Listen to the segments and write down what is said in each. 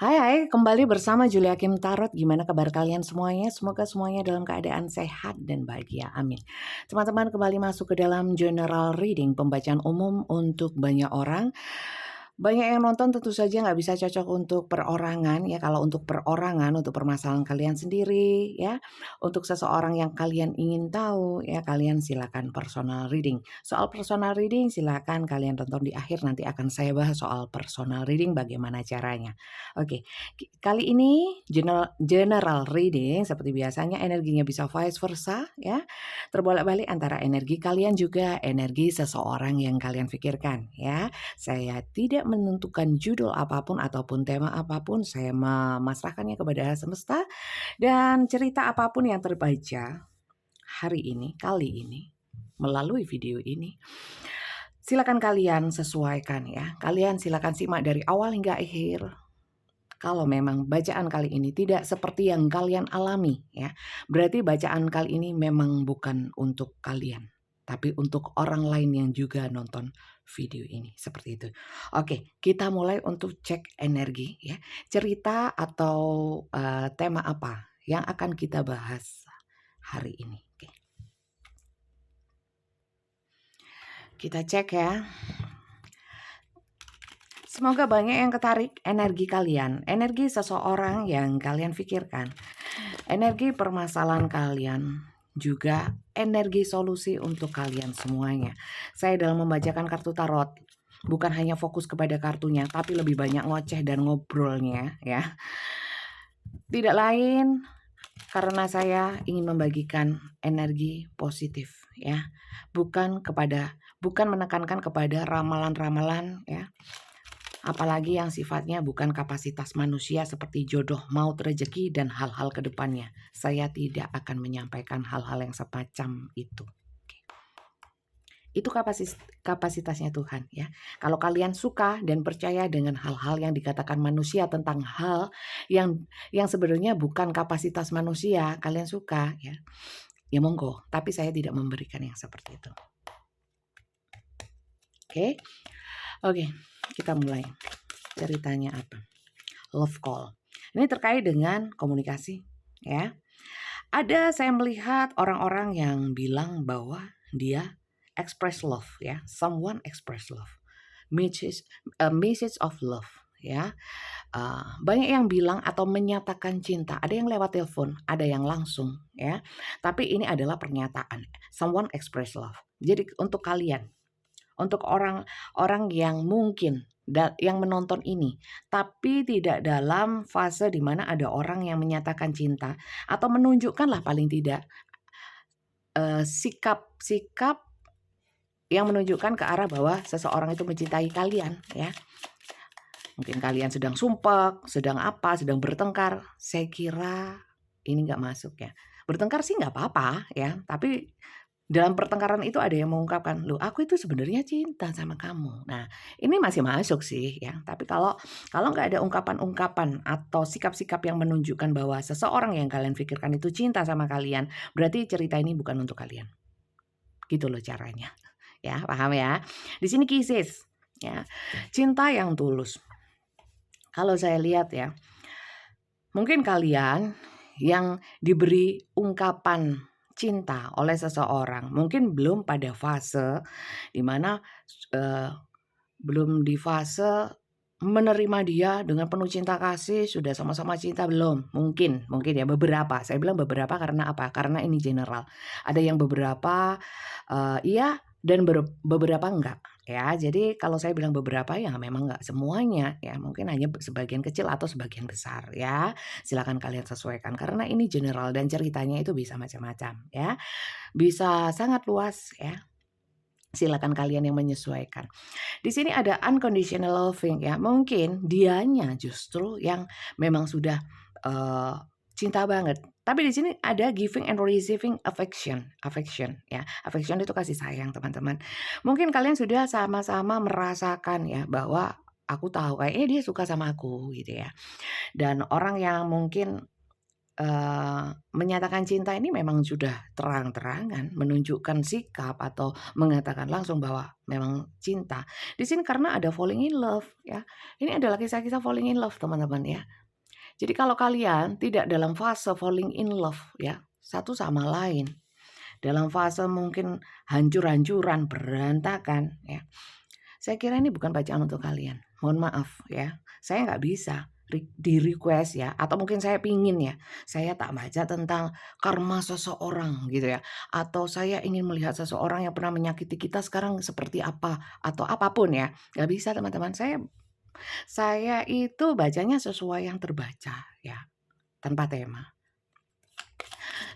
Hai, kembali bersama Julia Kim Tarot. Gimana kabar kalian semuanya? Semoga semuanya dalam keadaan sehat dan bahagia. Amin. Teman-teman kembali masuk ke dalam general reading, pembacaan umum untuk banyak orang. Banyak yang nonton tentu saja nggak bisa cocok untuk perorangan ya. Kalau untuk perorangan, untuk permasalahan kalian sendiri ya. Untuk seseorang yang kalian ingin tahu ya, kalian silakan personal reading. Soal personal reading silakan kalian tonton di akhir, nanti akan saya bahas soal personal reading bagaimana caranya. Oke, kali ini general reading seperti biasanya energinya bisa vice versa ya. Terbolak-balik antara energi kalian juga energi seseorang yang kalian pikirkan ya. Saya tidak menentukan judul apapun ataupun tema apapun, saya memasrahkannya kepada semesta dan cerita apapun yang terbaca hari ini, kali ini melalui video ini. Silakan kalian sesuaikan ya. Kalian silakan simak dari awal hingga akhir. Kalau memang bacaan kali ini tidak seperti yang kalian alami ya, berarti bacaan kali ini memang bukan untuk kalian, tapi untuk orang lain yang juga nonton video ini, seperti itu. Oke, kita mulai untuk cek energi ya. Cerita atau tema apa yang akan kita bahas hari ini. Oke. Kita cek ya. Semoga banyak yang ketarik energi kalian, energi seseorang yang kalian pikirkan, energi permasalahan kalian, juga energi solusi untuk kalian semuanya. Saya dalam membacakan kartu tarot bukan hanya fokus kepada kartunya, tapi lebih banyak ngoceh dan ngobrolnya ya. Tidak lain karena saya ingin membagikan energi positif ya. Bukan menekankan kepada ramalan-ramalan ya. Apalagi yang sifatnya bukan kapasitas manusia seperti jodoh, maut, rezeki, dan hal-hal ke depannya. Saya tidak akan menyampaikan hal-hal yang semacam itu. Itu kapasitasnya Tuhan ya. Kalau kalian suka dan percaya dengan hal-hal yang dikatakan manusia tentang hal yang sebenarnya bukan kapasitas manusia, kalian suka ya. Ya monggo, tapi saya tidak memberikan yang seperti itu. Oke, kita mulai. Ceritanya apa? Love call. Ini terkait dengan komunikasi ya. Saya melihat orang-orang yang bilang bahwa dia express love ya. Someone express love. Message of love ya. Banyak yang bilang atau menyatakan cinta. Ada yang lewat telepon, ada yang langsung ya. Tapi ini adalah pernyataan. Someone express love. Jadi untuk kalian, untuk orang-orang yang mungkin yang menonton ini, tapi tidak dalam fase di mana ada orang yang menyatakan cinta atau menunjukkanlah paling tidak sikap-sikap yang menunjukkan ke arah bahwa seseorang itu mencintai kalian ya. Mungkin kalian sedang sumpah, sedang bertengkar. Saya kira ini nggak masuk ya. Bertengkar sih nggak apa-apa ya, tapi dalam pertengkaran itu ada yang mengungkapkan, "Loh, aku itu sebenarnya cinta sama kamu." Nah, ini masih masuk sih ya. Tapi kalau nggak ada ungkapan-ungkapan atau sikap-sikap yang menunjukkan bahwa seseorang yang kalian pikirkan itu cinta sama kalian, berarti cerita ini bukan untuk kalian. Gitu loh caranya. Ya, paham ya? Di sini kisses ya. Cinta yang tulus. Kalau saya lihat ya, mungkin kalian yang diberi ungkapan cinta oleh seseorang mungkin belum pada fase di mana belum di fase menerima dia dengan penuh cinta kasih, sudah sama-sama cinta belum? Mungkin ya beberapa. Saya bilang beberapa karena apa? Karena ini general. Ada yang beberapa iya dan beberapa enggak ya. Jadi kalau saya bilang beberapa ya memang enggak semuanya ya, mungkin hanya sebagian kecil atau sebagian besar ya. Silakan kalian sesuaikan karena ini general dan ceritanya itu bisa macam-macam ya. Bisa sangat luas ya. Silakan kalian yang menyesuaikan. Di sini ada unconditional loving ya. Mungkin dianya justru yang memang sudah cinta banget. Tapi di sini ada giving and receiving affection ya. Affection itu kasih sayang, teman-teman. Mungkin kalian sudah sama-sama merasakan ya bahwa aku tahu kayaknya dia suka sama aku gitu ya. Dan orang yang mungkin menyatakan cinta ini memang sudah terang-terangan menunjukkan sikap atau mengatakan langsung bahwa memang cinta. Di sini karena ada falling in love ya. Ini adalah kisah-kisah falling in love teman-teman ya. Jadi kalau kalian tidak dalam fase falling in love ya, satu sama lain, dalam fase mungkin hancur-hancuran, berantakan ya. Saya kira ini bukan bacaan untuk kalian. Mohon maaf ya, saya nggak bisa di request ya, atau mungkin saya pingin ya, saya tak baca tentang karma seseorang gitu ya, atau saya ingin melihat seseorang yang pernah menyakiti kita sekarang seperti apa, atau apapun ya, nggak bisa teman-teman. Saya itu bacanya sesuai yang terbaca ya, tanpa tema.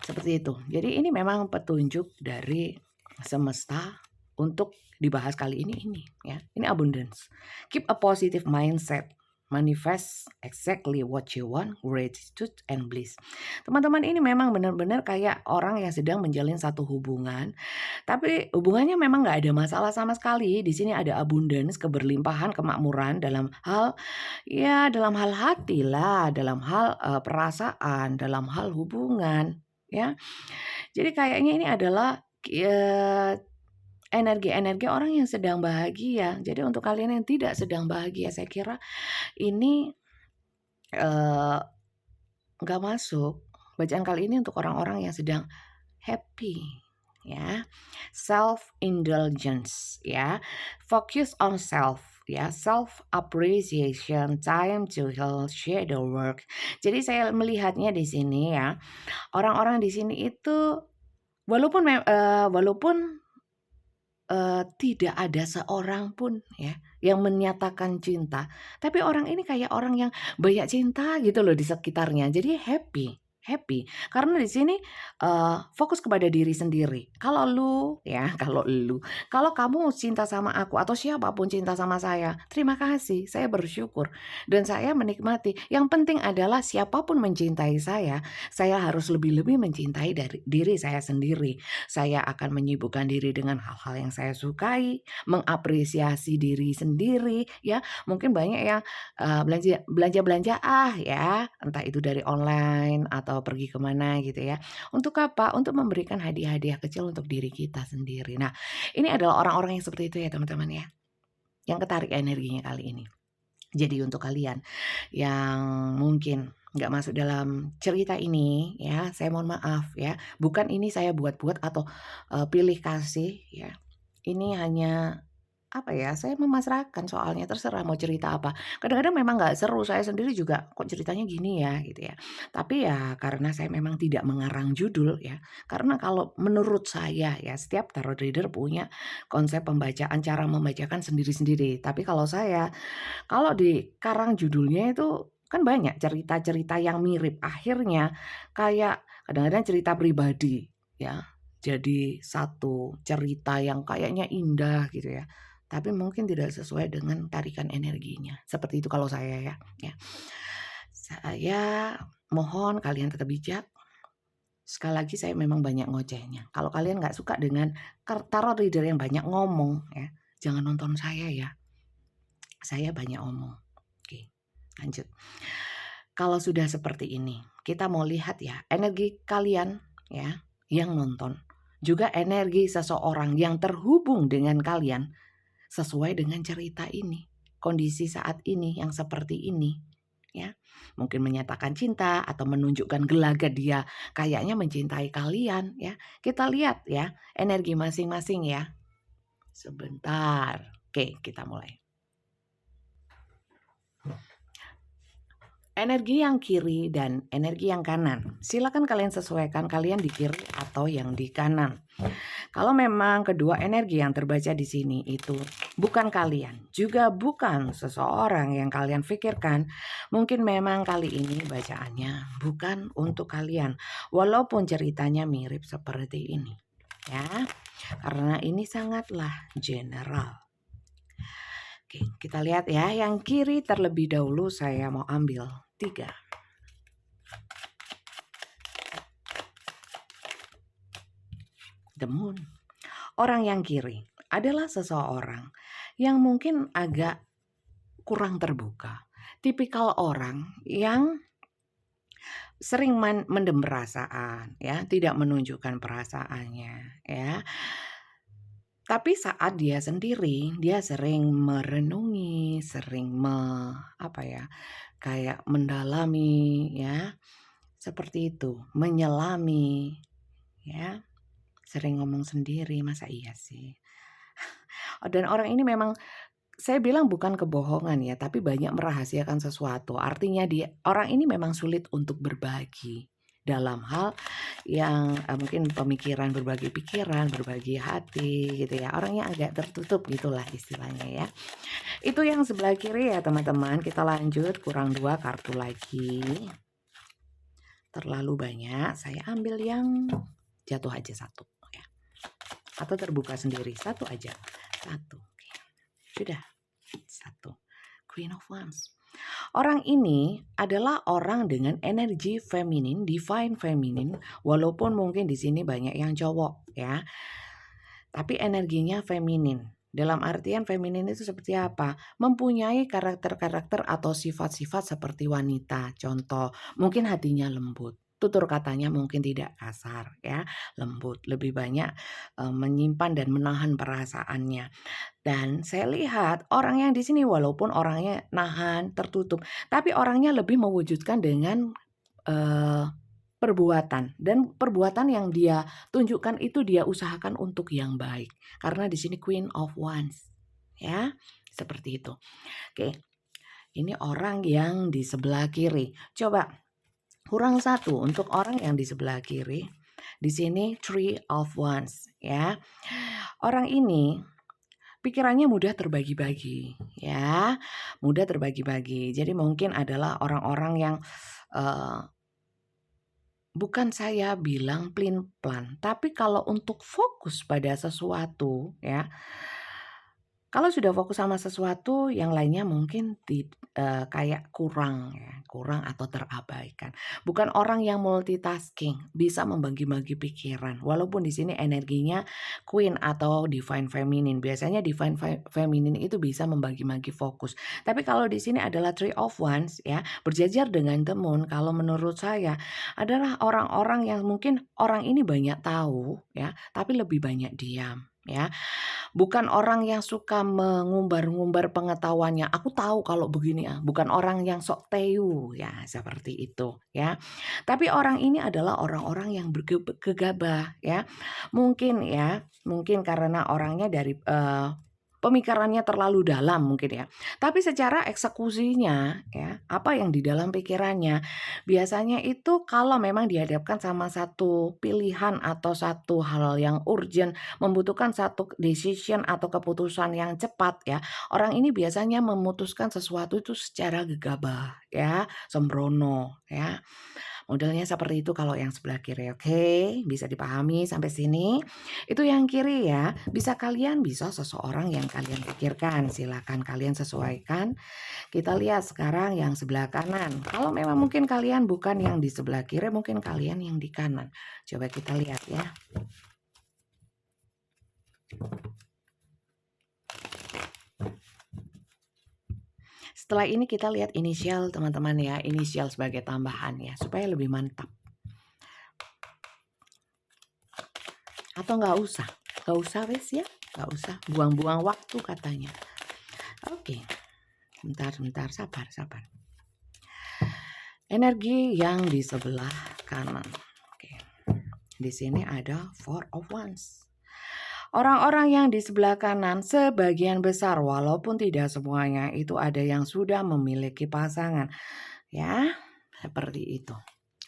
Seperti itu. Jadi ini memang petunjuk dari semesta untuk dibahas kali ini ya. Ini abundance. Keep a positive mindset. Manifest exactly what you want, gratitude and bliss. Teman-teman ini memang benar-benar kayak orang yang sedang menjalin satu hubungan, tapi hubungannya memang nggak ada masalah sama sekali. Di sini ada abundance, keberlimpahan, kemakmuran dalam hal ya, dalam hal hati lah, dalam hal perasaan, dalam hal hubungan, ya. Jadi kayaknya ini adalah energi-energi orang yang sedang bahagia. Jadi untuk kalian yang tidak sedang bahagia, saya kira ini nggak masuk. Bacaan kali ini untuk orang-orang yang sedang happy ya. Self indulgence ya. Focus on self ya, self appreciation, time to heal shadow work. Jadi saya melihatnya di sini ya, orang-orang di sini itu walaupun tidak ada seorang pun ya yang menyatakan cinta, tapi orang ini kayak orang yang banyak cinta gitu loh di sekitarnya. Jadi happy karena di sini fokus kepada diri sendiri. Kalau kamu cinta sama aku atau siapapun cinta sama saya, terima kasih, saya bersyukur dan saya menikmati. Yang penting adalah siapapun mencintai saya harus lebih-lebih mencintai dari diri saya sendiri. Saya akan menyibukkan diri dengan hal-hal yang saya sukai, mengapresiasi diri sendiri ya. Mungkin banyak yang belanja ya, entah itu dari online atau pergi kemana gitu ya. Untuk apa? Untuk memberikan hadiah-hadiah kecil untuk diri kita sendiri. Nah, ini adalah orang-orang yang seperti itu ya teman-teman ya, yang ketarik energinya kali ini. Jadi untuk kalian yang mungkin nggak masuk dalam cerita ini ya, saya mohon maaf ya. Bukan ini saya buat-buat atau pilih kasih ya. Ini hanya apa ya, saya memasrahkan soalnya terserah mau cerita apa. Kadang-kadang memang nggak seru, saya sendiri juga kok ceritanya gini ya gitu ya. Tapi ya karena saya memang tidak mengarang judul ya. Karena kalau menurut saya ya setiap tarot reader punya konsep pembacaan, cara membacakan sendiri-sendiri. Tapi kalau dikarang judulnya itu kan banyak cerita-cerita yang mirip. Akhirnya kayak kadang-kadang cerita pribadi ya. Jadi satu cerita yang kayaknya indah gitu ya. Tapi mungkin tidak sesuai dengan tarikan energinya. Seperti itu kalau saya ya. Saya mohon kalian tetap bijak. Sekali lagi saya memang banyak ngocehnya. Kalau kalian nggak suka dengan tarot reader yang banyak ngomong ya, jangan nonton saya ya. Saya banyak omong. Oke, lanjut. Kalau sudah seperti ini, kita mau lihat ya energi kalian ya yang nonton. Juga energi seseorang yang terhubung dengan kalian sesuai dengan cerita ini. Kondisi saat ini yang seperti ini ya. Mungkin menyatakan cinta atau menunjukkan gelagat dia kayaknya mencintai kalian ya. Kita lihat ya energi masing-masing ya. Sebentar. Oke, kita mulai. Energi yang kiri dan energi yang kanan. Silakan kalian sesuaikan kalian di kiri atau yang di kanan. Kalau memang kedua energi yang terbaca di sini itu bukan kalian, juga bukan seseorang yang kalian pikirkan, mungkin memang kali ini bacaannya bukan untuk kalian, walaupun ceritanya mirip seperti ini, ya. Karena ini sangatlah general. Oke, kita lihat ya, yang kiri terlebih dahulu saya mau ambil 3. The Moon. Orang yang kiri adalah seseorang yang mungkin agak kurang terbuka. Tipikal orang yang sering mendem perasaan ya, tidak menunjukkan perasaannya ya. Tapi saat dia sendiri, dia sering merenungi, sering apa ya, kayak mendalami ya, seperti itu, menyelami ya, sering ngomong sendiri, masa iya sih? Dan orang ini memang saya bilang bukan kebohongan ya, tapi banyak merahasiakan sesuatu. Artinya orang ini memang sulit untuk berbagi dalam hal yang mungkin pemikiran, berbagi pikiran, berbagi hati gitu ya. Orangnya agak tertutup gitulah istilahnya ya. Itu yang sebelah kiri ya teman-teman. Kita lanjut, kurang 2 kartu lagi. Terlalu banyak, saya ambil yang jatuh aja satu ya. Atau terbuka sendiri, satu aja. Satu. Oke. Sudah. Satu. Queen of Wands. Orang ini adalah orang dengan energi feminin, divine feminin, walaupun mungkin di sini banyak yang cowok ya. Tapi energinya feminin. Dalam artian feminin itu seperti apa? Mempunyai karakter-karakter atau sifat-sifat seperti wanita. Contoh, mungkin hatinya lembut. Tutur katanya mungkin tidak kasar ya, lembut, lebih banyak menyimpan dan menahan perasaannya. Dan saya lihat orang yang di sini walaupun orangnya nahan, tertutup, tapi orangnya lebih mewujudkan dengan perbuatan, dan perbuatan yang dia tunjukkan itu dia usahakan untuk yang baik. Karena di sini Queen of Wands. Ya, seperti itu. Oke. Ini orang yang di sebelah kiri. Coba kurang satu untuk orang yang di sebelah kiri. Di sini Three of Wands ya. Orang ini pikirannya mudah terbagi-bagi ya, mudah terbagi-bagi. Jadi mungkin adalah orang-orang yang bukan saya bilang plin-plan, tapi kalau untuk fokus pada sesuatu ya, kalau sudah fokus sama sesuatu, yang lainnya mungkin kayak kurang ya, kurang atau terabaikan. Bukan orang yang multitasking, bisa membagi-bagi pikiran. Walaupun di sini energinya Queen atau Divine Feminine. Biasanya Divine Feminine itu bisa membagi-bagi fokus. Tapi kalau di sini adalah Three of Wands ya, berjajar dengan temun. Kalau menurut saya adalah orang-orang yang mungkin orang ini banyak tahu ya, tapi lebih banyak diam ya. Bukan orang yang suka mengumbar-ngumbar pengetahuannya, "Aku tahu kalau begini ah." Bukan orang yang sok tahu ya, seperti itu ya. Tapi orang ini adalah orang-orang yang gegabah ya. Mungkin karena orangnya dari pemikirannya terlalu dalam mungkin ya. Tapi secara eksekusinya ya, apa yang di dalam pikirannya, biasanya itu kalau memang dihadapkan sama satu pilihan atau satu hal yang urgent, membutuhkan satu decision atau keputusan yang cepat ya, orang ini biasanya memutuskan sesuatu itu secara gegabah ya, sembrono ya. Modelnya seperti itu kalau yang sebelah kiri, oke? Bisa dipahami sampai sini? Itu yang kiri ya, bisa seseorang yang kalian pikirkan, silakan kalian sesuaikan. Kita lihat sekarang yang sebelah kanan. Kalau memang mungkin kalian bukan yang di sebelah kiri, mungkin kalian yang di kanan. Coba kita lihat ya. Setelah ini kita lihat inisial teman-teman ya, inisial sebagai tambahan ya, supaya lebih mantap. Atau nggak usah wes ya, nggak usah buang-buang waktu katanya. Oke, bentar, sabar. Energi yang di sebelah kanan. Oke, di sini ada Four of Wands. Orang-orang yang di sebelah kanan sebagian besar walaupun tidak semuanya itu ada yang sudah memiliki pasangan. Ya, seperti itu.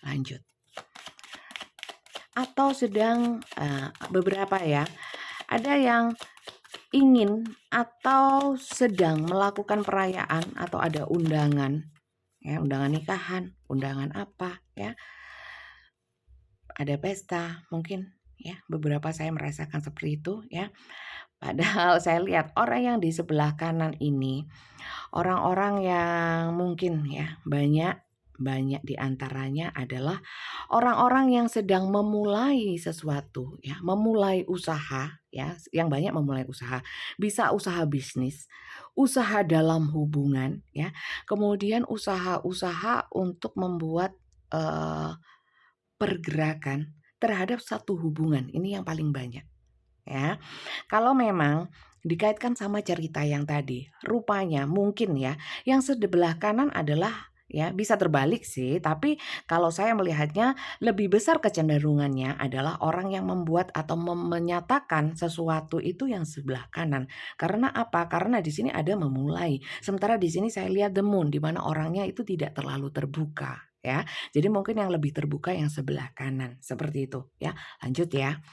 Lanjut. Atau sedang beberapa ya. Ada yang ingin atau sedang melakukan perayaan atau ada undangan. Ya, undangan nikahan, undangan apa ya. Ada pesta mungkin. Ya, beberapa saya merasakan seperti itu ya. Padahal saya lihat orang yang di sebelah kanan ini orang-orang yang mungkin ya banyak di antaranya adalah orang-orang yang sedang memulai sesuatu ya, memulai usaha ya, yang banyak memulai usaha. Bisa usaha bisnis, usaha dalam hubungan ya, kemudian usaha-usaha untuk membuat eee, pergerakan terhadap satu hubungan, ini yang paling banyak, ya. Kalau memang dikaitkan sama cerita yang tadi, rupanya mungkin ya, yang sebelah kanan adalah ya bisa terbalik sih, tapi kalau saya melihatnya lebih besar kecenderungannya adalah orang yang membuat atau menyatakan sesuatu itu yang sebelah kanan. Karena apa? Karena di sini ada memulai. Sementara di sini saya lihat the moon di mana orangnya itu tidak terlalu terbuka ya. Jadi mungkin yang lebih terbuka yang sebelah kanan, seperti itu ya. Lanjut ya.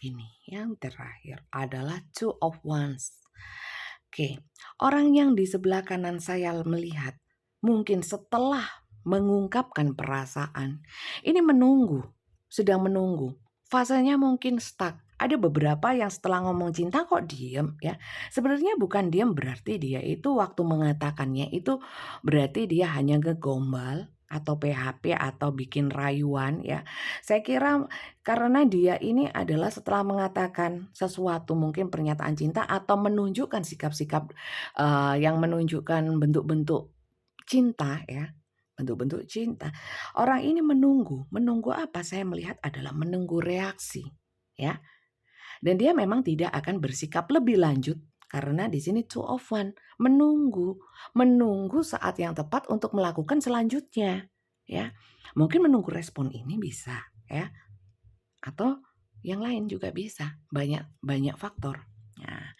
Ini yang terakhir adalah two of wands. Oke, orang yang di sebelah kanan saya melihat mungkin setelah mengungkapkan perasaan, ini menunggu, sedang menunggu. Fasenya mungkin stuck. Ada beberapa yang setelah ngomong cinta kok diem ya. Sebenarnya bukan diem berarti dia itu waktu mengatakannya itu berarti dia hanya ngegombal atau PHP atau bikin rayuan ya. Saya kira karena dia ini adalah setelah mengatakan sesuatu mungkin pernyataan cinta atau menunjukkan sikap-sikap, yang menunjukkan bentuk-bentuk cinta ya, bentuk-bentuk cinta. Orang ini menunggu, menunggu apa? Saya melihat adalah menunggu reaksi ya, dan dia memang tidak akan bersikap lebih lanjut karena di sini two of one, menunggu, menunggu saat yang tepat untuk melakukan selanjutnya ya. Mungkin menunggu respon ini bisa ya. Atau yang lain juga bisa, banyak banyak faktor. Nah,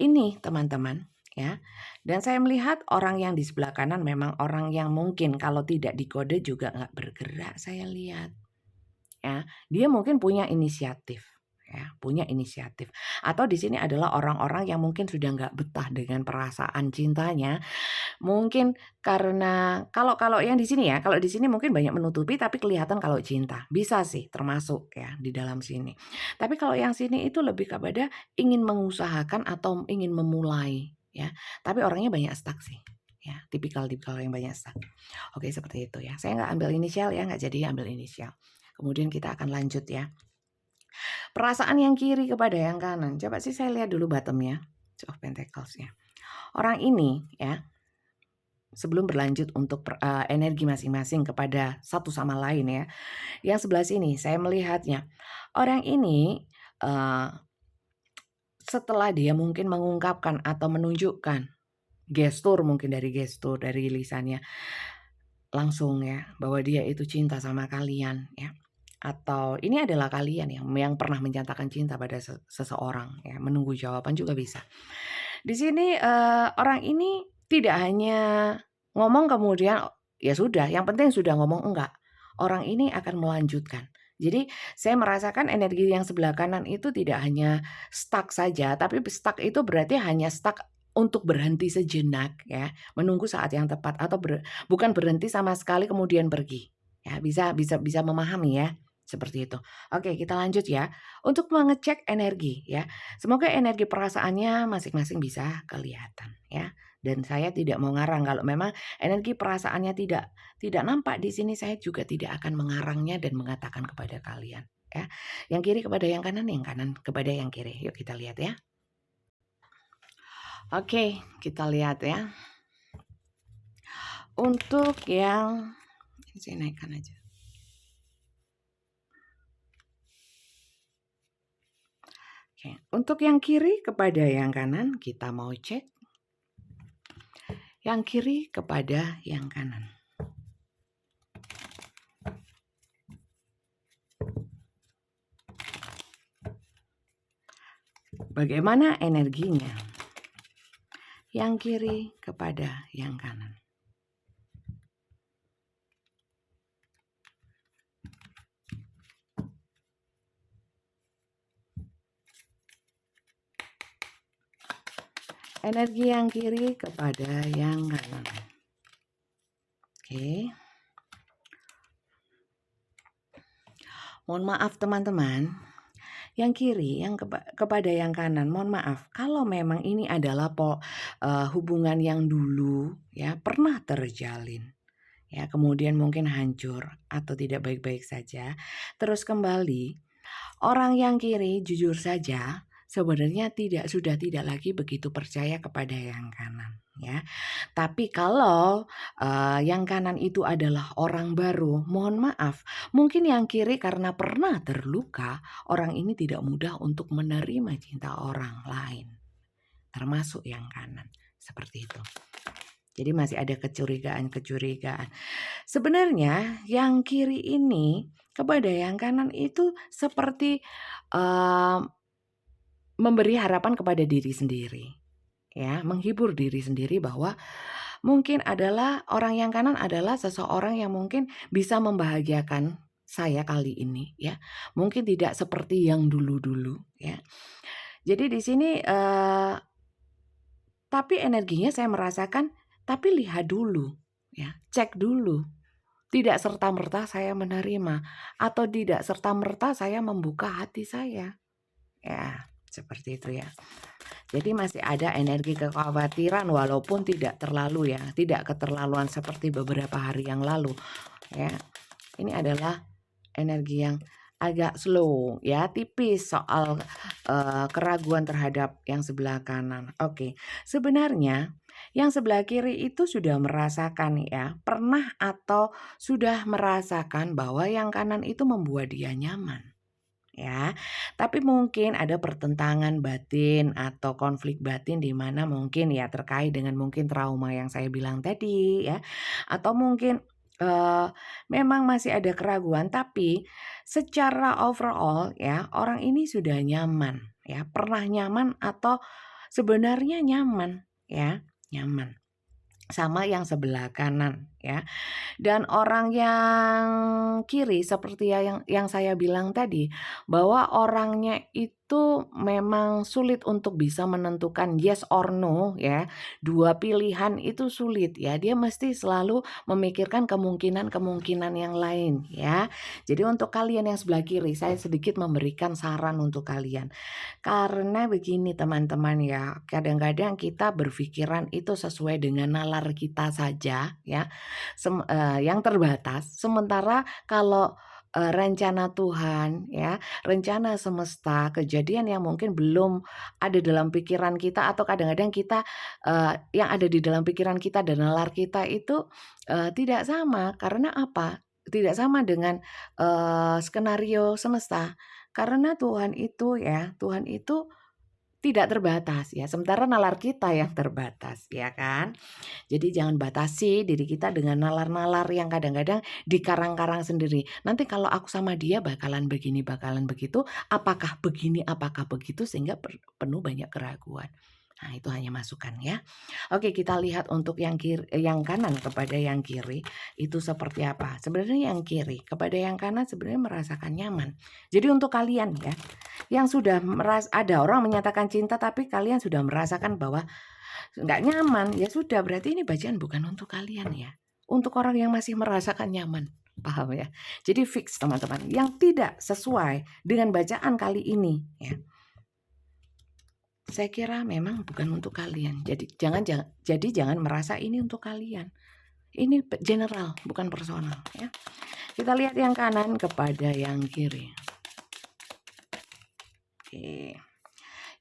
ini teman-teman ya. Dan saya melihat orang yang di sebelah kanan memang orang yang mungkin kalau tidak dikode juga nggak bergerak saya lihat. Ya, dia mungkin punya inisiatif ya, punya inisiatif. Atau di sini adalah orang-orang yang mungkin sudah nggak betah dengan perasaan cintanya. Mungkin karena kalau kalau yang di sini ya, kalau di sini mungkin banyak menutupi tapi kelihatan kalau cinta. Bisa sih termasuk ya di dalam sini. Tapi kalau yang sini itu lebih kepada ingin mengusahakan atau ingin memulai ya. Tapi orangnya banyak stuck sih. Ya, tipikal-tipikal yang banyak stuck. Oke, seperti itu ya. Saya nggak ambil inisial ya, nggak jadi ambil inisial. Kemudian kita akan lanjut ya. Perasaan yang kiri kepada yang kanan. Coba sih saya lihat dulu bottomnya. Two of Pentacles-nya. Orang ini ya, sebelum berlanjut untuk energi masing-masing kepada satu sama lain ya. Yang sebelah sini saya melihatnya, orang ini, setelah dia mungkin mengungkapkan atau menunjukkan gestur mungkin dari gestur, dari lisannya, langsung ya, bahwa dia itu cinta sama kalian ya. Atau ini adalah kalian yang pernah menyatakan cinta pada seseorang ya, menunggu jawaban juga bisa. Di sini, orang ini tidak hanya ngomong kemudian ya sudah, yang penting sudah ngomong, enggak. Orang ini akan melanjutkan. Jadi saya merasakan energi yang sebelah kanan itu tidak hanya stuck saja, tapi stuck itu berarti hanya stuck untuk berhenti sejenak ya, menunggu saat yang tepat atau bukan berhenti sama sekali kemudian pergi. Ya, bisa bisa bisa memahami ya, seperti itu. Oke, kita lanjut ya. Untuk mengecek energi ya. Semoga energi perasaannya masing-masing bisa kelihatan ya. Dan saya tidak mau ngarang kalau memang energi perasaannya tidak nampak di sini, saya juga tidak akan mengarangnya dan mengatakan kepada kalian ya. Yang kiri kepada yang kanan kepada yang kiri. Yuk kita lihat ya. Oke, kita lihat ya. Untuk yang saya naikkan aja. Oke, untuk yang kiri kepada yang kanan kita mau cek. Yang kiri kepada yang kanan. Bagaimana energinya? Yang kiri kepada yang kanan. Energi yang kiri kepada yang kanan. Oke. Mohon maaf teman-teman. Yang kiri yang kepada yang kanan, mohon maaf kalau memang ini adalah hubungan yang dulu ya pernah terjalin. Ya, kemudian mungkin hancur atau tidak baik-baik saja. Terus kembali, orang yang kiri jujur saja sebenarnya sudah tidak lagi begitu percaya kepada yang kanan ya. Tapi kalau, yang kanan itu adalah orang baru, mohon maaf, mungkin yang kiri karena pernah terluka, orang ini tidak mudah untuk menerima cinta orang lain, termasuk yang kanan, seperti itu. Jadi masih ada kecurigaan-kecurigaan. Sebenarnya yang kiri ini kepada yang kanan itu seperti, eee, memberi harapan kepada diri sendiri. Ya, menghibur diri sendiri bahwa mungkin adalah orang yang kanan adalah seseorang yang mungkin bisa membahagiakan saya kali ini ya. Mungkin tidak seperti yang dulu-dulu ya. Jadi di sini, tapi energinya saya merasakan, tapi lihat dulu ya, cek dulu. Tidak serta-merta saya menerima atau tidak serta-merta saya membuka hati saya. Ya, seperti itu ya. Jadi masih ada energi kekhawatiran walaupun tidak terlalu ya, tidak keterlaluan seperti beberapa hari yang lalu ya. Ini adalah energi yang agak slow ya, tipis soal keraguan terhadap yang sebelah kanan. Oke, sebenarnya yang sebelah kiri itu sudah merasakan ya, pernah atau sudah merasakan bahwa yang kanan itu membuat dia nyaman. Ya, tapi mungkin ada pertentangan batin atau konflik batin di mana mungkin ya terkait dengan mungkin trauma yang saya bilang tadi ya, atau mungkin, eee, memang masih ada keraguan tapi secara overall ya orang ini sudah nyaman ya, pernah nyaman atau sebenarnya nyaman ya, nyaman sama yang sebelah kanan ya. Dan orang yang kiri seperti yang saya bilang tadi, bahwa orangnya itu memang sulit untuk bisa menentukan yes or no ya. Dua pilihan itu sulit ya, dia mesti selalu memikirkan kemungkinan-kemungkinan yang lain ya. Jadi untuk kalian yang sebelah kiri, saya sedikit memberikan saran untuk kalian. Karena begini teman-teman ya, kadang-kadang kita berpikiran itu sesuai dengan nalar kita saja ya. Yang terbatas, sementara kalau, rencana Tuhan ya, rencana semesta, kejadian yang mungkin belum ada dalam pikiran kita atau kadang-kadang kita, yang ada di dalam pikiran kita dan nalar kita itu, tidak sama. Karena apa? Tidak sama dengan, skenario semesta. Karena Tuhan itu ya, Tuhan itu tidak terbatas ya, sementara nalar kita yang terbatas, ya kan? Jadi jangan batasi diri kita dengan nalar-nalar yang kadang-kadang dikarang-karang sendiri. Nanti kalau aku sama dia bakalan begini, bakalan begitu, apakah begini, apakah begitu, sehingga penuh banyak keraguan. Nah, itu hanya masukan ya. Oke, kita lihat untuk yang kanan kepada yang kiri itu seperti apa. Sebenarnya yang kiri kepada yang kanan sebenarnya merasakan nyaman. Jadi untuk kalian ya, yang sudah ada orang menyatakan cinta tapi kalian sudah merasakan bahwa nggak nyaman, ya sudah berarti ini bacaan bukan untuk kalian ya. Untuk orang yang masih merasakan nyaman, paham ya? Jadi fix teman-teman, yang tidak sesuai dengan bacaan kali ini ya. Saya kira memang bukan untuk kalian. Jadi jangan merasa ini untuk kalian. Ini general, bukan personal ya. Kita lihat yang kanan kepada yang kiri. Oke.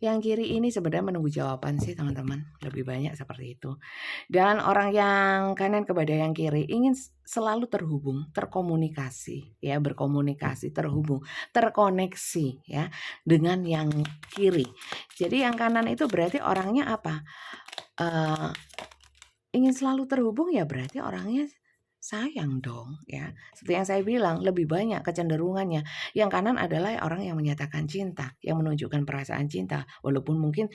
Yang kiri ini sebenarnya menunggu jawaban sih teman-teman, lebih banyak seperti itu. Dan orang yang kanan kepada yang kiri ingin selalu terhubung, terkomunikasi ya, berkomunikasi, terhubung, terkoneksi ya dengan yang kiri. Jadi yang kanan itu berarti orangnya apa? Ingin selalu terhubung ya berarti orangnya sayang dong ya. Seperti yang saya bilang lebih banyak kecenderungannya. Yang kanan adalah orang yang menyatakan cinta, yang menunjukkan perasaan cinta. Walaupun mungkin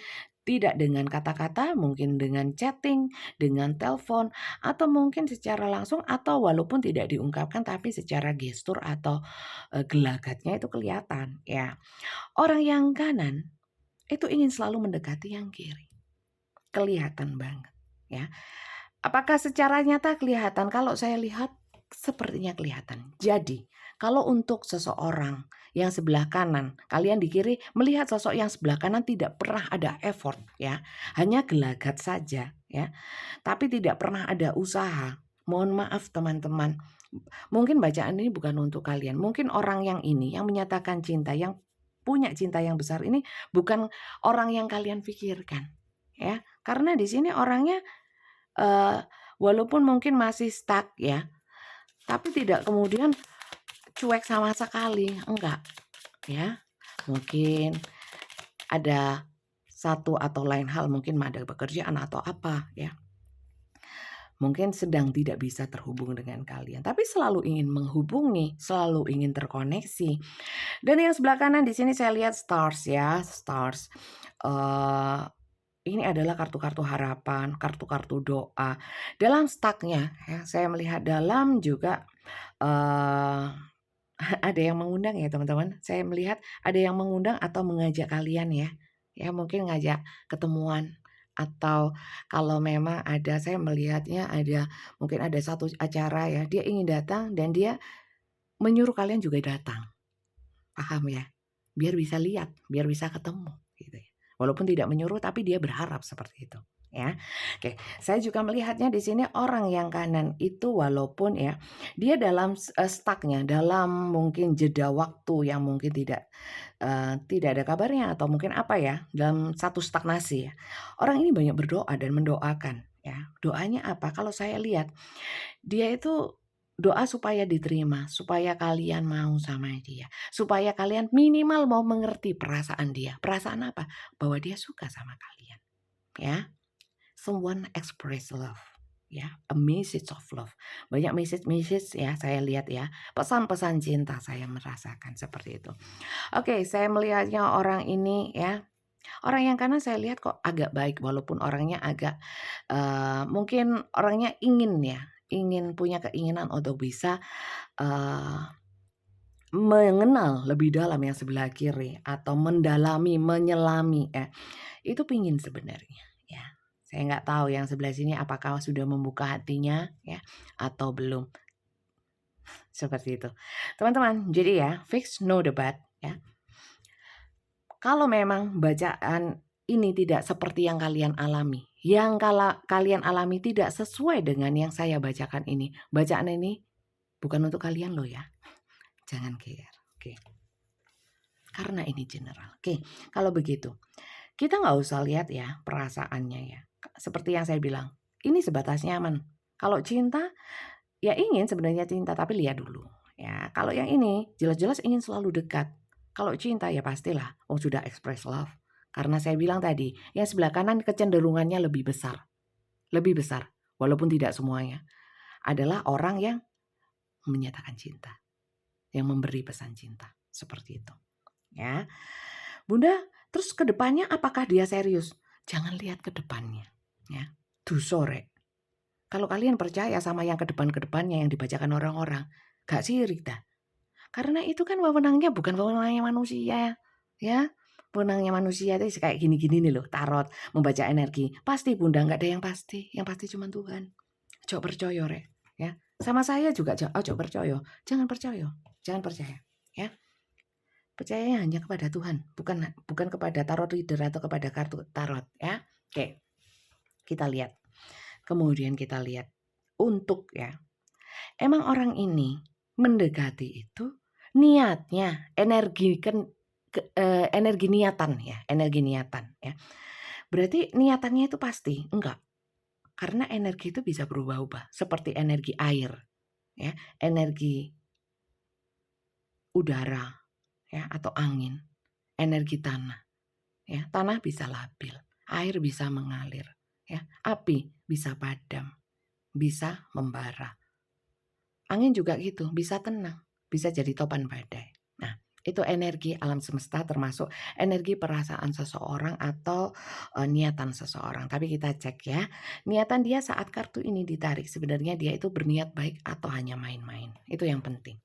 tidak dengan kata-kata, mungkin dengan chatting, dengan telepon, atau mungkin secara langsung, atau walaupun tidak diungkapkan tapi secara gestur atau gelagatnya itu kelihatan ya. Orang yang kanan itu ingin selalu mendekati yang kiri. Kelihatan banget ya. Apakah secara nyata kelihatan? Kalau saya lihat sepertinya kelihatan. Jadi, kalau untuk seseorang yang sebelah kanan, kalian di kiri melihat sosok yang sebelah kanan tidak pernah ada effort ya. Hanya gelagat saja ya. Tapi tidak pernah ada usaha. Mohon maaf teman-teman. Mungkin bacaan ini bukan untuk kalian. Mungkin orang yang ini yang menyatakan cinta, yang punya cinta yang besar ini bukan orang yang kalian pikirkan ya. Karena di sini orangnya eee, walaupun mungkin masih stuck ya, tapi tidak kemudian cuek sama sekali, enggak ya. Mungkin ada satu atau lain hal, mungkin ada pekerjaan atau apa ya, mungkin sedang tidak bisa terhubung dengan kalian, tapi selalu ingin menghubungi, selalu ingin terkoneksi. Dan yang sebelah kanan di sini saya lihat stars ya, stars. Eee, ini adalah kartu-kartu harapan, kartu-kartu doa. Dalam stuck-nya ya, saya melihat dalam juga, eee, ada yang mengundang ya teman-teman. Saya melihat ada yang mengundang atau mengajak kalian ya. Ya mungkin ngajak ketemuan atau kalau memang ada, saya melihatnya ada mungkin ada satu acara ya, dia ingin datang dan dia menyuruh kalian juga datang. Paham ya? Biar bisa lihat, biar bisa ketemu gitu ya. Walaupun tidak menyuruh tapi dia berharap seperti itu ya. Oke, saya juga melihatnya di sini orang yang kanan itu walaupun ya dia dalam stuck-nya, dalam mungkin jeda waktu yang mungkin tidak ada kabarnya atau mungkin apa ya, dalam satu stagnasi ya. Orang ini banyak berdoa dan mendoakan ya. Doanya apa? Kalau saya lihat dia itu doa supaya diterima, supaya kalian mau sama dia, supaya kalian minimal mau mengerti perasaan dia. Perasaan apa? Bahwa dia suka sama kalian, ya. Someone express love, ya, a message of love. Banyak message-message ya saya lihat ya, pesan-pesan cinta saya merasakan seperti itu. Oke, saya melihatnya orang ini ya, orang yang kanan saya lihat kok agak baik walaupun orangnya agak, mungkin orangnya ingin ya, ingin punya keinginan untuk bisa, eee, mengenal lebih dalam yang sebelah kiri atau mendalami, menyelami ya, itu pingin sebenarnya ya. Saya nggak tahu yang sebelah sini apakah sudah membuka hatinya ya atau belum, seperti itu. Teman-teman, jadi ya fix no debat ya. Kalau memang bacaan ini tidak seperti yang kalian alami, yang kalian alami tidak sesuai dengan yang saya bacakan ini, bacaan ini bukan untuk kalian loh ya, jangan care, oke. Karena ini general, oke. Kalau begitu, kita nggak usah lihat ya perasaannya ya, seperti yang saya bilang, ini sebatas nyaman. Kalau cinta, ya ingin sebenarnya cinta, tapi lihat dulu ya. Kalau yang ini jelas-jelas ingin selalu dekat. Kalau cinta ya pastilah, oh sudah express love. Karena saya bilang tadi, yang sebelah kanan kecenderungannya lebih besar. Lebih besar, walaupun tidak semuanya. Adalah orang yang menyatakan cinta, yang memberi pesan cinta. Seperti itu. Ya. Bunda, terus ke depannya apakah dia serius? Jangan lihat ke depannya. Ya. Du sore. Kalau kalian percaya sama yang ke depan-kedepannya yang dibacakan orang-orang, gak sirik dah. Karena itu kan wewenangnya bukan wewenangnya manusia, ya. Wewenangnya manusia itu kayak gini-gini nih loh, tarot, membaca energi. Pasti Bunda, nggak ada yang pasti cuma Tuhan. Ojo percaya rek, ya. Sama saya juga ojo percaya. Jangan percaya, jangan percaya, ya. Percayanya hanya kepada Tuhan, bukan kepada tarot reader atau kepada kartu tarot, ya. Oke. Kita lihat. Kemudian kita lihat untuk ya. Emang orang ini mendekati itu niatnya, energi niatan ya, energi niatan ya. Berarti niatannya itu pasti? Enggak. Karena energi itu bisa berubah-ubah, seperti energi air ya, energi udara ya atau angin, energi tanah ya. Tanah bisa labil, air bisa mengalir ya, api bisa padam, bisa membara. Angin juga gitu, bisa tenang, bisa jadi topan badai. Nah, itu energi alam semesta termasuk energi perasaan seseorang atau niatan seseorang. Tapi kita cek ya, niatan dia saat kartu ini ditarik sebenarnya dia itu berniat baik atau hanya main-main. Itu yang penting.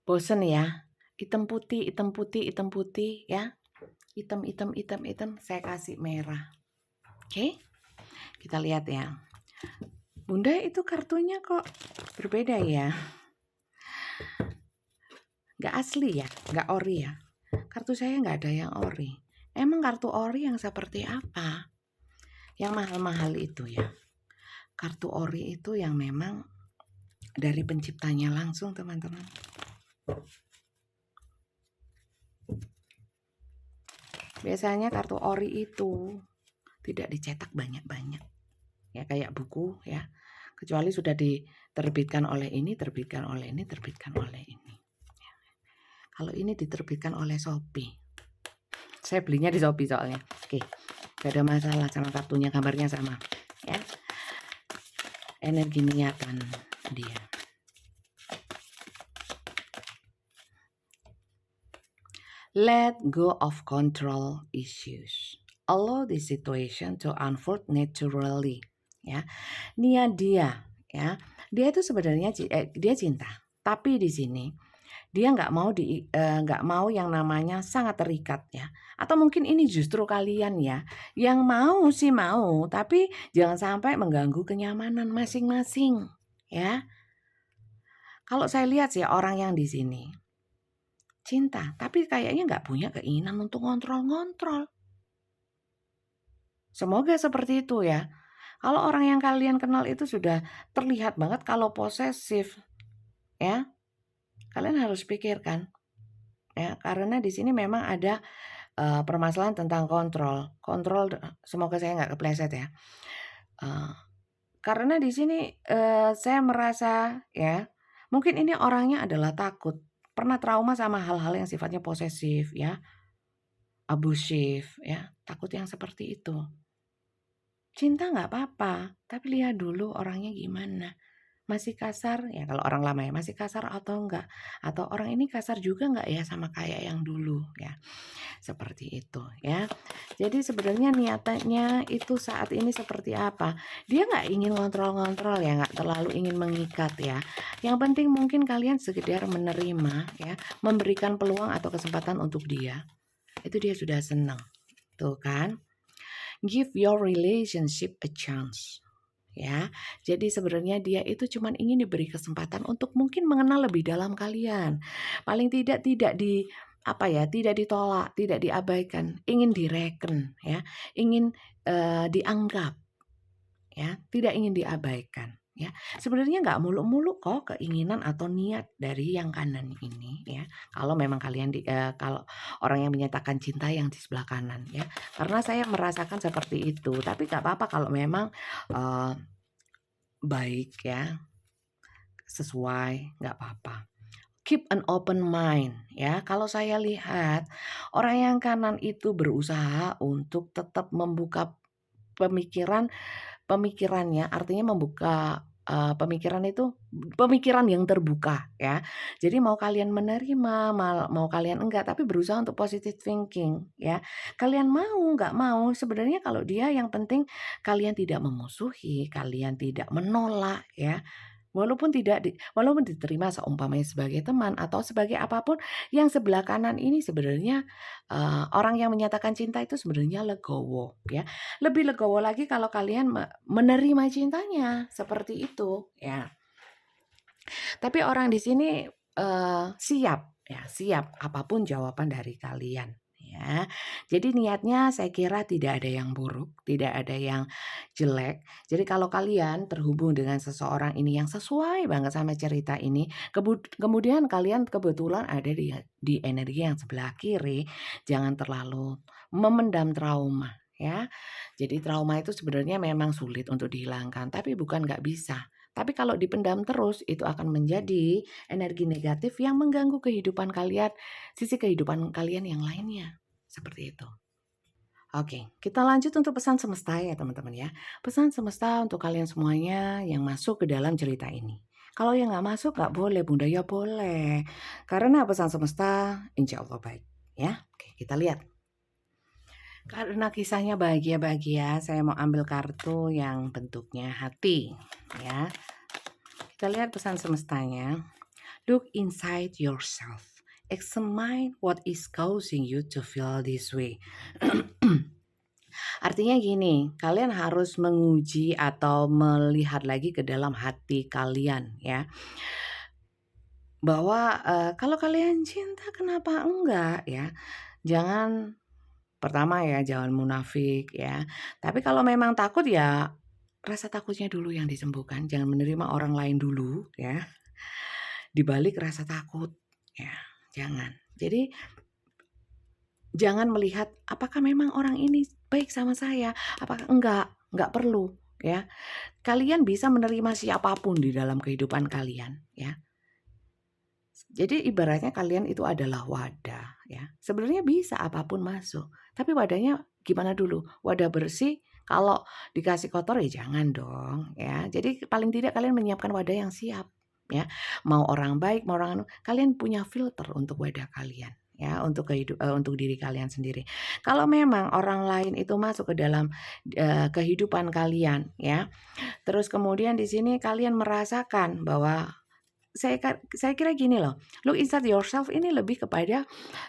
Bosen ya, hitam putih, hitam putih, hitam putih ya. Hitam, hitam, hitam, hitam, saya kasih merah. Oke, kita lihat ya. Bunda itu kartunya kok berbeda ya. Gak asli ya, gak ori ya. Kartu saya gak ada yang ori. Emang kartu ori yang seperti apa? Yang mahal-mahal itu ya. Kartu ori itu yang memang dari penciptanya langsung teman-teman. Biasanya kartu ori itu tidak dicetak banyak-banyak. Ya kayak buku ya. Kecuali sudah diterbitkan oleh ini, terbitkan oleh ini, terbitkan oleh ini. Kalau ini diterbitkan oleh Shopee. Saya belinya di Shopee soalnya. Oke. Gak ada masalah sama kartunya, gambarnya sama. Ya. Energi niatan dia. Let go of control issues. Allow the situation to unfold naturally. Ya, niat dia, ya, dia itu sebenarnya dia cinta, tapi di sini dia nggak mau yang namanya sangat terikat ya. Atau mungkin ini justru kalian ya, yang mau sih mau, tapi jangan sampai mengganggu kenyamanan masing-masing, ya. Kalau saya lihat sih orang yang di sini cinta, tapi kayaknya nggak punya keinginan untuk ngontrol-ngontrol. Semoga seperti itu ya. Kalau orang yang kalian kenal itu sudah terlihat banget kalau posesif, ya, kalian harus pikirkan, ya, karena di sini memang ada permasalahan tentang kontrol. Kontrol, semoga saya nggak kepleset ya. Karena di sini saya merasa ya, mungkin ini orangnya adalah takut, pernah trauma sama hal-hal yang sifatnya posesif ya. Abusif ya, takut yang seperti itu. Cinta nggak apa-apa, tapi lihat dulu orangnya gimana. Masih kasar ya kalau orang lama ya, masih kasar atau enggak? Atau orang ini kasar juga nggak ya sama kayak yang dulu ya. Seperti itu ya. Jadi sebenarnya niatannya itu saat ini seperti apa? Dia nggak ingin ngontrol-ngontrol ya, nggak terlalu ingin mengikat ya. Yang penting mungkin kalian sekedar menerima ya, memberikan peluang atau kesempatan untuk dia. Itu dia sudah senang. Tuh kan? Give your relationship a chance. Ya, jadi sebenarnya dia itu cuman ingin diberi kesempatan untuk mungkin mengenal lebih dalam kalian. Paling tidak tidak ditolak, tidak diabaikan, ingin direken ya, ingin dianggap ya, tidak ingin diabaikan ya. Sebenarnya nggak muluk-muluk kok keinginan atau niat dari yang kanan ini ya. Kalau memang kalian kalau orang yang menyatakan cinta yang di sebelah kanan ya. Karena saya merasakan seperti itu, tapi nggak apa-apa kalau memang baik ya, sesuai, nggak apa-apa. Keep an open mind ya. Kalau saya lihat orang yang kanan itu berusaha untuk tetap membuka pemikirannya, artinya membuka pemikiran itu pemikiran yang terbuka ya. Jadi mau kalian menerima, mau kalian enggak, tapi berusaha untuk positive thinking ya. Kalian mau nggak mau, sebenarnya kalau dia yang penting kalian tidak memusuhi, kalian tidak menolak ya. Walaupun diterima seumpamanya sebagai teman atau sebagai apapun, yang sebelah kanan ini sebenarnya, orang yang menyatakan cinta itu sebenarnya legowo ya. Lebih legowo lagi kalau kalian menerima cintanya, seperti itu ya. Tapi orang di sini, siap apapun jawaban dari kalian ya. Jadi niatnya saya kira tidak ada yang buruk, tidak ada yang jelek. Jadi kalau kalian terhubung dengan seseorang ini yang sesuai banget sama cerita ini, kemudian kalian kebetulan ada di energi yang sebelah kiri, jangan terlalu memendam trauma ya. Jadi trauma itu sebenarnya memang sulit untuk dihilangkan, tapi bukan nggak bisa. Tapi kalau dipendam terus, itu akan menjadi energi negatif yang mengganggu kehidupan kalian, sisi kehidupan kalian yang lainnya. Seperti itu. Oke, kita lanjut untuk pesan semesta ya teman-teman ya. Pesan semesta untuk kalian semuanya yang masuk ke dalam cerita ini. Kalau yang nggak masuk nggak boleh Bunda, ya boleh. Karena pesan semesta insya Allah baik. Ya, oke kita lihat. Karena kisahnya bahagia-bahagia, saya mau ambil kartu yang bentuknya hati ya. Kita lihat pesan semestanya. Look inside yourself. Examine what is causing you to feel this way. Artinya gini, kalian harus menguji atau melihat lagi ke dalam hati kalian ya. Bahwa kalau kalian cinta kenapa enggak ya. Pertama ya jangan munafik ya. Tapi kalau memang takut ya rasa takutnya dulu yang disembuhkan. Jangan menerima orang lain dulu ya. Dibalik rasa takut ya, jangan. Jadi jangan melihat apakah memang orang ini baik sama saya? Apakah enggak? Enggak perlu, ya. Kalian bisa menerima siapapun di dalam kehidupan kalian, ya. Jadi ibaratnya kalian itu adalah wadah, ya. Sebenarnya bisa apapun masuk, tapi wadahnya gimana dulu? Wadah bersih, kalau dikasih kotor ya jangan dong, ya. Jadi paling tidak kalian menyiapkan wadah yang siap, ya. Mau orang baik, mau orang anu, kalian punya filter untuk wadah kalian, ya, untuk diri kalian sendiri. Kalau memang orang lain itu masuk ke dalam, kehidupan kalian, ya, terus kemudian di sini kalian merasakan bahwa saya kira gini loh, look inside yourself ini lebih kepada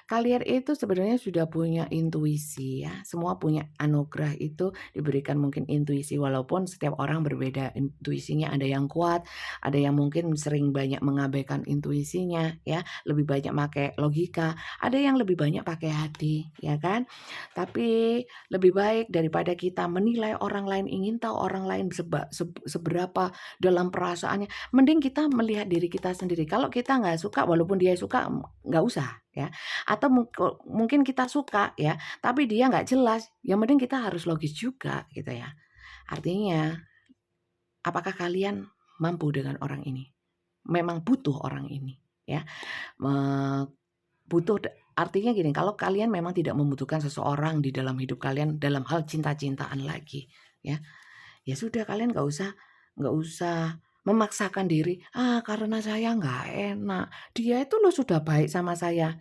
kalian itu sebenarnya sudah punya intuisi ya, semua punya anugerah itu diberikan mungkin intuisi walaupun setiap orang berbeda intuisinya, ada yang kuat, ada yang mungkin sering banyak mengabaikan intuisinya ya, lebih banyak pakai logika, ada yang lebih banyak pakai hati, ya kan. Tapi lebih baik daripada kita menilai orang lain, ingin tahu orang lain seberapa dalam perasaannya, mending kita melihat diri kita sendiri. Kalau kita nggak suka, walaupun dia suka, nggak usah ya. Atau mungkin kita suka ya, tapi dia nggak jelas, ya mending kita harus logis juga gitu ya. Artinya, apakah kalian mampu dengan orang ini? Memang butuh orang ini ya. Butuh artinya gini, kalau kalian memang tidak membutuhkan seseorang di dalam hidup kalian dalam hal cinta-cintaan lagi ya. Ya sudah kalian nggak usah memaksakan diri, karena saya nggak enak, dia itu loh sudah baik sama saya.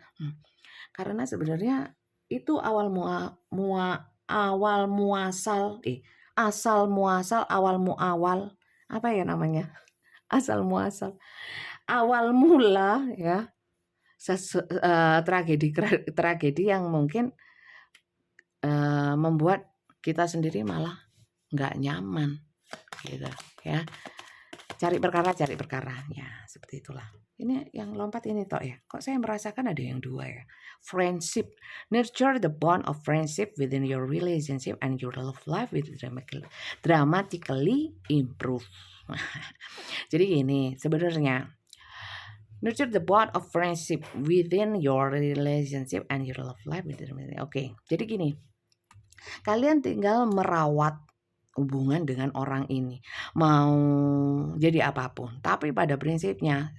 Karena sebenarnya itu asal muasal, awal muawal, apa ya namanya? Asal muasal, awal mula ya, tragedi yang mungkin, membuat kita sendiri malah nggak nyaman gitu ya. Cari perkara, ya seperti itulah. Ini yang lompat ini toh ya, kok saya merasakan ada yang 2 ya. Friendship, nurture the bond of friendship within your relationship and your love life will dramatically improve. Jadi gini, sebenarnya nurture the bond of friendship within your relationship and your love life will Oke, jadi gini, kalian tinggal merawat hubungan dengan orang ini, mau jadi apapun. Tapi pada prinsipnya,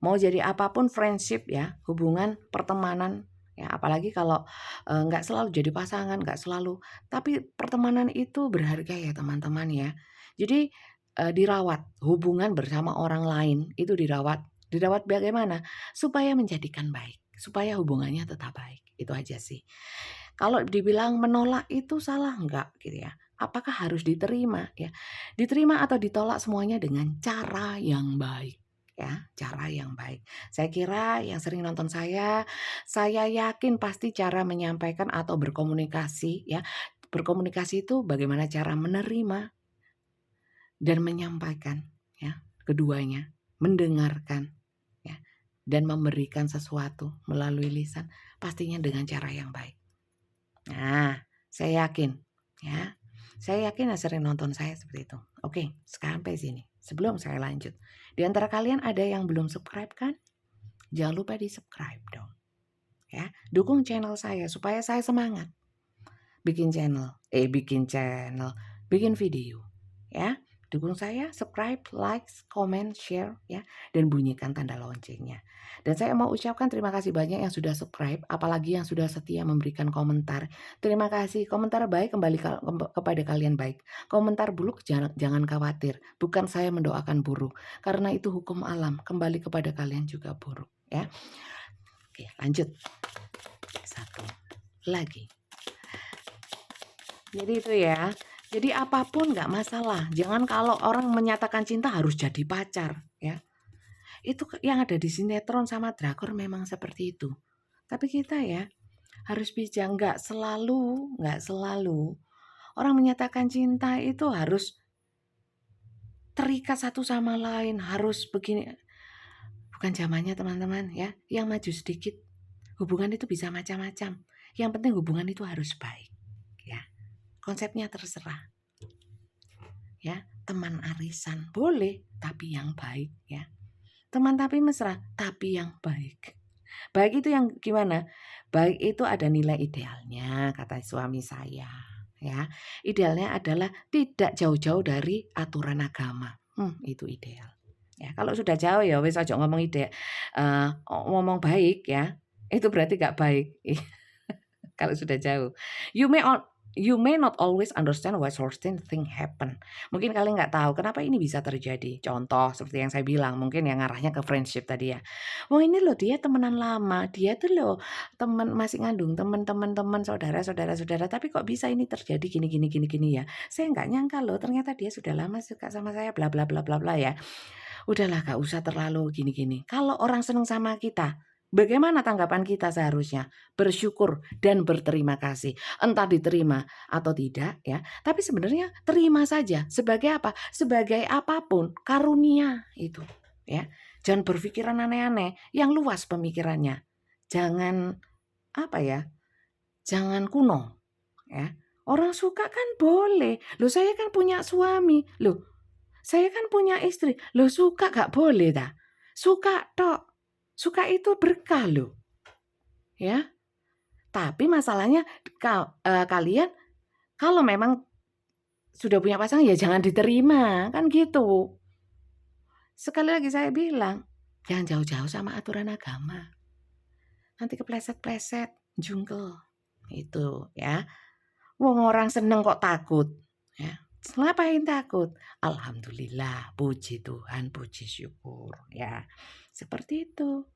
mau jadi apapun friendship ya, hubungan pertemanan ya, apalagi kalau, nggak selalu jadi pasangan, nggak selalu, tapi pertemanan itu berharga ya teman-teman ya. Jadi, dirawat, hubungan bersama orang lain itu dirawat. Dirawat bagaimana? Supaya menjadikan baik, supaya hubungannya tetap baik, itu aja sih. Kalau dibilang menolak itu salah enggak gitu ya. Apakah harus diterima ya? Diterima atau ditolak semuanya dengan cara yang baik ya, cara yang baik. Saya kira yang sering nonton saya yakin pasti cara menyampaikan atau berkomunikasi ya. Berkomunikasi itu bagaimana cara menerima dan menyampaikan ya, keduanya, mendengarkan ya, dan memberikan sesuatu melalui lisan pastinya dengan cara yang baik. Nah, saya yakin ya. Saya yakin yang sering nonton saya seperti itu. Oke, sampai sini. Sebelum saya lanjut, di antara kalian ada yang belum subscribe kan? Jangan lupa di-subscribe dong. Ya, dukung channel saya supaya saya semangat bikin video ya. Dukung saya, subscribe, like, comment, share ya, dan bunyikan tanda loncengnya. Dan saya mau ucapkan terima kasih banyak yang sudah subscribe, apalagi yang sudah setia memberikan komentar. Terima kasih, komentar baik kembali kepada kalian baik. Komentar buruk jangan khawatir, bukan saya mendoakan buruk, karena itu hukum alam, kembali kepada kalian juga buruk ya. Oke, lanjut. Satu lagi. Jadi itu ya. Jadi apapun nggak masalah. Jangan kalau orang menyatakan cinta harus jadi pacar ya. Itu yang ada di sinetron sama drakor memang seperti itu. Tapi kita ya harus bijak, nggak selalu orang menyatakan cinta itu harus terikat satu sama lain, harus begini. Bukan zamannya teman-teman ya. Yang maju sedikit. Hubungan itu bisa macam-macam. Yang penting hubungan itu harus baik ya. Konsepnya terserah. Ya, teman arisan boleh, tapi yang baik ya. Teman tapi mesra, tapi yang baik. Baik itu yang gimana? Baik itu ada nilai idealnya, kata suami saya. ya. Idealnya adalah tidak jauh-jauh dari aturan agama. Itu ideal. Ya, kalau sudah jauh ya wis aja ngomong ngomong baik ya, itu berarti nggak baik. Kalau sudah jauh. You may on you may not always understand why certain thing happen. Mungkin kalian nggak tahu kenapa ini bisa terjadi. Contoh seperti yang saya bilang, mungkin yang ngarahnya ke friendship tadi ya. "Oh ini loh dia temenan lama, dia tuh loh masih ngandung teman-teman, saudara, tapi kok bisa ini terjadi gini gini gini gini ya. Saya nggak nyangka loh ternyata dia sudah lama suka sama saya bla bla bla bla bla ya." Udahlah nggak usah terlalu gini-gini. Kalau orang seneng sama kita, bagaimana tanggapan kita seharusnya? Bersyukur dan berterima kasih. Entah diterima atau tidak ya. Tapi sebenarnya terima saja. Sebagai apa? Sebagai apapun. Karunia itu ya. Jangan berpikiran aneh-aneh. Yang luas pemikirannya. Jangan apa ya? Jangan kuno ya. Orang suka kan boleh. Loh saya kan punya suami. Loh saya kan punya istri. Loh suka gak boleh dah. Suka tok. Suka itu berkah loh. Ya. Tapi masalahnya kalian kalau memang sudah punya pasangan ya jangan diterima. Kan gitu. Sekali lagi saya bilang. Jangan jauh-jauh sama aturan agama. Nanti kepleset-pleset. Jungkel. Itu ya. Wong orang seneng kok takut. Ya. Ngapain takut? Alhamdulillah, puji Tuhan, puji syukur ya. Seperti itu.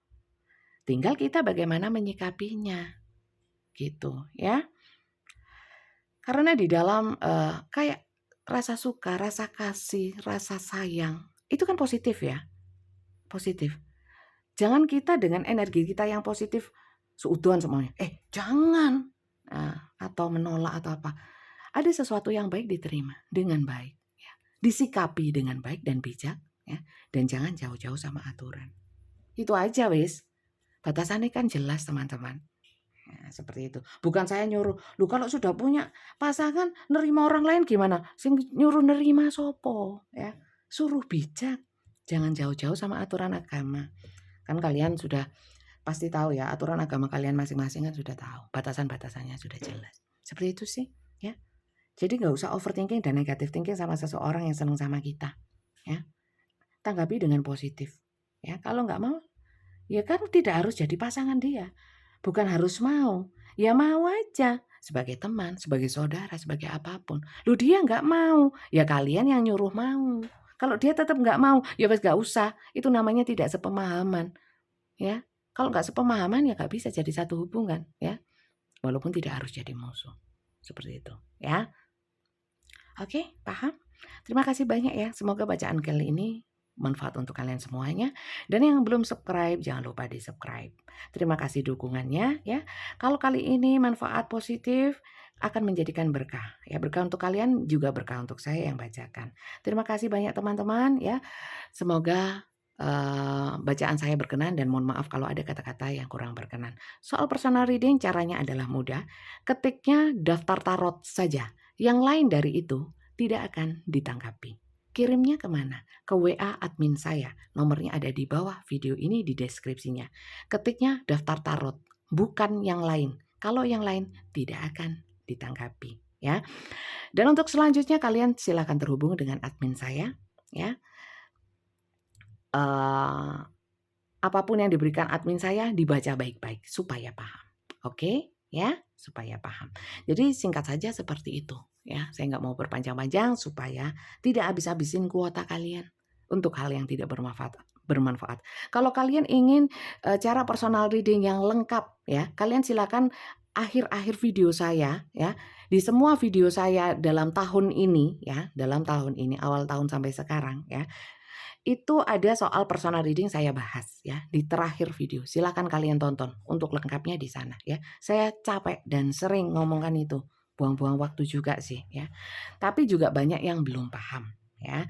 Tinggal kita bagaimana menyikapinya. Gitu ya. Karena di dalam kayak rasa suka, rasa kasih, rasa sayang, itu kan positif ya. Positif. Jangan kita dengan energi kita yang positif seutuhan semuanya. Jangan. Atau menolak atau apa. Ada sesuatu yang baik diterima dengan baik, ya. Disikapi dengan baik dan bijak, ya. Dan jangan jauh-jauh sama aturan. Itu aja wis. Batasannya kan jelas teman-teman. Ya, seperti itu. Bukan saya nyuruh. Lu kalau sudah punya pasangan nerima orang lain gimana? Sing nyuruh nerima sopo, ya. Suruh bijak. Jangan jauh-jauh sama aturan agama. Kan kalian sudah pasti tahu ya, aturan agama kalian masing-masing kan sudah tahu. Batasan-batasannya sudah jelas. Seperti itu sih, ya. Jadi nggak usah overthinking dan negative thinking sama seseorang yang senang sama kita, ya. Tanggapi dengan positif, ya. Kalau nggak mau, ya kan tidak harus jadi pasangan dia. Bukan harus mau, ya mau aja. Sebagai teman, sebagai saudara, sebagai apapun. Lu dia nggak mau, ya kalian yang nyuruh mau. Kalau dia tetap nggak mau, ya wes nggak usah. Itu namanya tidak sepemahaman, ya. Kalau nggak sepemahaman ya nggak bisa jadi satu hubungan, ya. Walaupun tidak harus jadi musuh. Seperti itu, ya. Oke, paham? Terima kasih banyak ya. Semoga bacaan kali ini manfaat untuk kalian semuanya. Dan yang belum subscribe, jangan lupa di-subscribe. Terima kasih dukungannya ya. Kalau kali ini manfaat positif akan menjadikan berkah. Ya, berkah untuk kalian juga berkah untuk saya yang bacakan. Terima kasih banyak teman-teman ya. Semoga bacaan saya berkenan dan mohon maaf kalau ada kata-kata yang kurang berkenan. Soal personal reading caranya adalah mudah. Ketiknya daftar tarot saja. Yang lain dari itu tidak akan ditanggapi. Kirimnya kemana? Ke WA admin saya. Nomornya ada di bawah video ini di deskripsinya. Ketiknya daftar tarot, bukan yang lain. Kalau yang lain tidak akan ditanggapi. Ya. Dan untuk selanjutnya kalian silakan terhubung dengan admin saya. Ya. Apapun yang diberikan admin saya dibaca baik-baik supaya paham. Oke? Ya, supaya paham. Jadi singkat saja seperti itu ya. Saya nggak mau berpanjang-panjang supaya tidak habis-habisin kuota kalian untuk hal yang tidak bermanfaat. Kalau kalian ingin cara personal reading yang lengkap ya, kalian silakan akhir-akhir video saya ya. Di semua video saya dalam tahun ini ya, dalam tahun ini awal tahun sampai sekarang ya. Itu ada soal personal reading saya bahas ya di terakhir video. Silakan kalian tonton untuk lengkapnya di sana ya. Saya capek dan sering ngomongkan itu. Buang-buang waktu juga sih ya. Tapi juga banyak yang belum paham ya.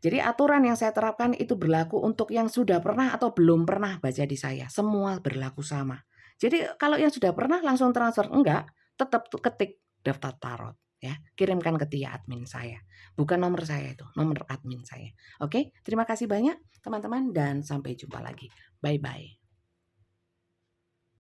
Jadi aturan yang saya terapkan itu berlaku untuk yang sudah pernah atau belum pernah baca di saya. Semua berlaku sama. Jadi kalau yang sudah pernah langsung transfer, enggak, tetap ketik daftar tarot ya. Kirimkan ke dia admin saya. Bukan nomor saya itu, nomor admin saya. Oke, terima kasih banyak teman-teman dan sampai jumpa lagi. Bye-bye.